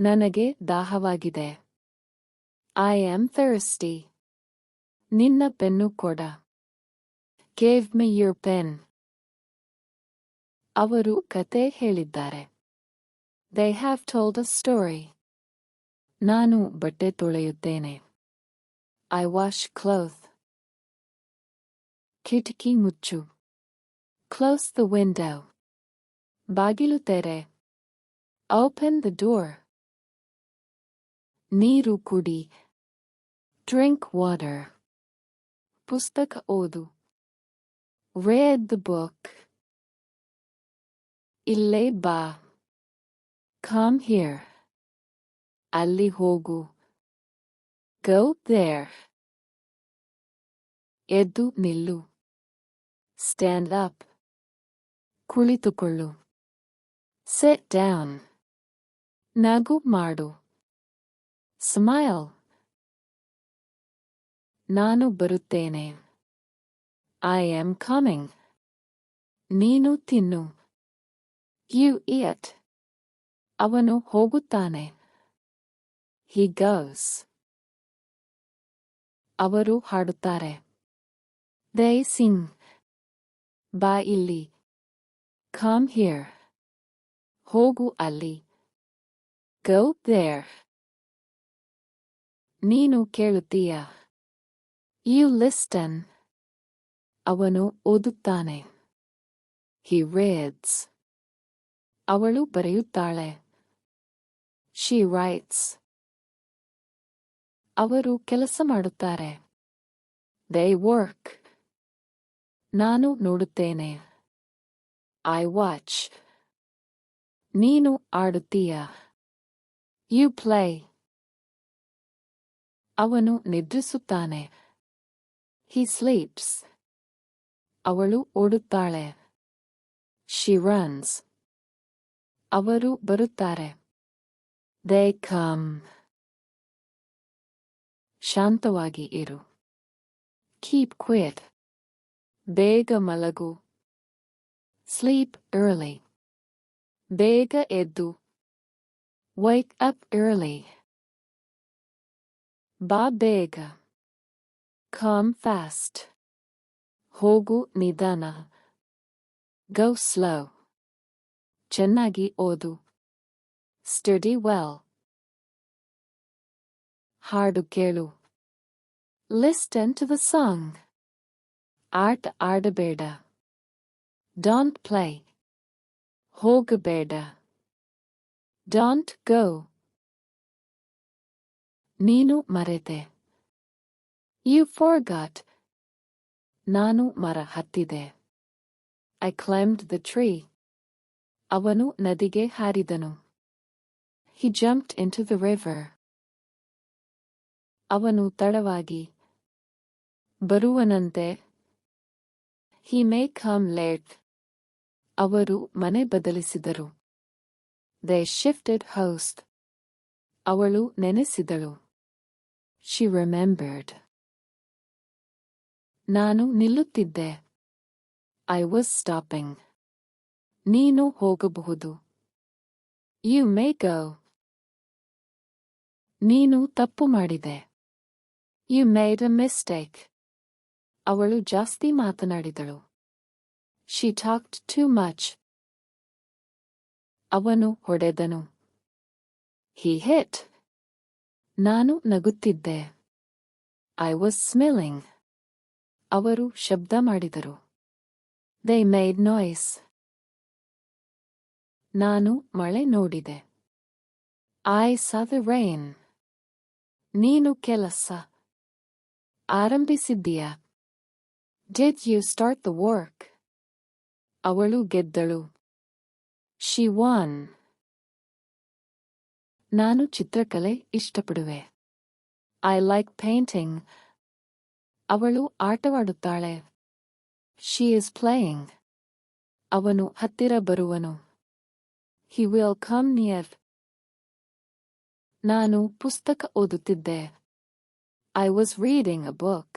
ನನಗೆ ದಾಹವಾಗಿದೆ. I am thirsty. ನಿನ್ನ pen ಕೊಡ. Give me your pen. ಅವರು ಕತೆ ಹೇಳಿದ್ದಾರೆ. They have told a story. ನಾನು ಬಟ್ಟೆ ತೊಳೆಯುತ್ತೇನೆ. I wash clothes. ಕಿಟಕಿ ಮುಚ್ಚು. Close the window. ಬಾಗಿಲು ತೆರೆ. Open the door. ನೀರು ಕುಡಿ. Drink water. ಪುಸ್ತಕ ಓದು. Read the book. ಇಲ್ಲೇ ಬಾ. Come here. ಅಲ್ಲಿ ಹೋಗು. Go there. ಎದ್ದು ನಿಲ್ಲು. Stand up. ಕುಳಿತುಕೊಳ್ಳು. Sit down. ನಗು ಮಾಡು. Smile. ನಾನು ಬರುತ್ತೇನೆ. I am coming. ನೀನು ತಿನ್ನು. You eat. ಅವನು ಹೋಗುತ್ತಾನೆ. He goes. ಅವರು ಹಾಡುತ್ತಾರೆ. They sing. ಬಾ ಇಲ್ಲಿ. Come here. ಹೋಗು ಅಲ್ಲಿ. Go there. ನೀನು ಕೇಳುತ್ತೀಯ. You listen. ಅವನು ಓದುತ್ತಾನೆ. He reads. ಅವಳು ಬರೆಯುತ್ತಾಳೆ. She writes. ಅವರು ಕೆಲಸ ಮಾಡುತ್ತಾರೆ. They work. ನಾನು ನೋಡುತ್ತೇನೆ. I watch. ನೀನು ಆಡುತ್ತೀಯ. You play. ಅವನು ನಿದ್ರಿಸುತ್ತಾನೆ. He sleeps. ಅವಳು ಓಡುತ್ತಾಳೆ. She runs. ಅವರು ಬರುತ್ತಾರೆ. They come. ಶಾಂತವಾಗಿ ಇರು. Keep quiet. ಬೇಗ ಮಲಗು. Sleep early. ಬೇಗ ಎದ್ದು. Wake up early. ಬಾ ಬೇಗ. Come fast. ಹೋಗು ನಿಧಾನ. Go slow. ಚೆನ್ನಾಗಿ ಓದು. Study well. ಹಾಡು ಕೇಳು. Listen to the song. ಆಟ ಆಡಬೇಡ. Don't play. ಹೋಗಬೇಡ. Don't go. ನೀನು ಮರೆತೆ. You forgot. ನಾನು ಮರ ಹತ್ತಿದೆ. I climbed the tree. ಅವನು ನದಿಗೆ ಹಾರಿದನು. He jumped into the river. ಅವನು ತಡವಾಗಿ ಬರುವನಂತೆ. He may come late. ಅವರು ಮನೆ ಬದಲಿಸಿದರು. They shifted house. ಅವಳು ನೆನೆಸಿದಳು. She remembered. ನಾನು ನಿಲ್ಲುತ್ತಿದ್ದೆ. I was stopping. ನೀನು ಹೋಗಬಹುದು. You may go. ನೀನು ತಪ್ಪು ಮಾಡಿದೆ. You made a mistake. ಅವಳು ಜಾಸ್ತಿ ಮಾತನಾಡಿದಳು. She talked too much. ಅವನು ಹೊಡೆದನು. He hit. ನಾನು ನಗುತ್ತಿದ್ದೆ. I was smiling. ಅವರು ಶಬ್ದ ಮಾಡಿದರು. They made noise. ನಾನು ಮಳೆ ನೋಡಿದೆ. I saw the rain. ನೀನು ಕೆಲಸ ಆರಂಭಿಸಿದ್ದೀಯಾ? Did you start the work? ಅವಳು ಗೆದ್ದಳು. She won. ನಾನು ಚಿತ್ರಕಲೆ ಇಷ್ಟಪಡುವೆ. I like painting. ಅವಳು ಆಟವಾಡುತ್ತಾಳೆ. She is playing. ಅವನು ಹತ್ತಿರ ಬರುವನು. He will come near. ನಾನು ಪುಸ್ತಕ ಓದುತ್ತಿದ್ದೆ. I was reading a book.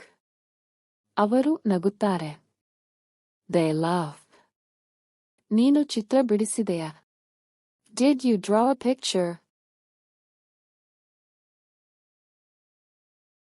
ಅವರು ನಗುತ್ತಾರೆ. They laugh. ನೀನು ಚಿತ್ರ ಬಿಡಿಸಿದೆಯಾ? Did you draw a picture?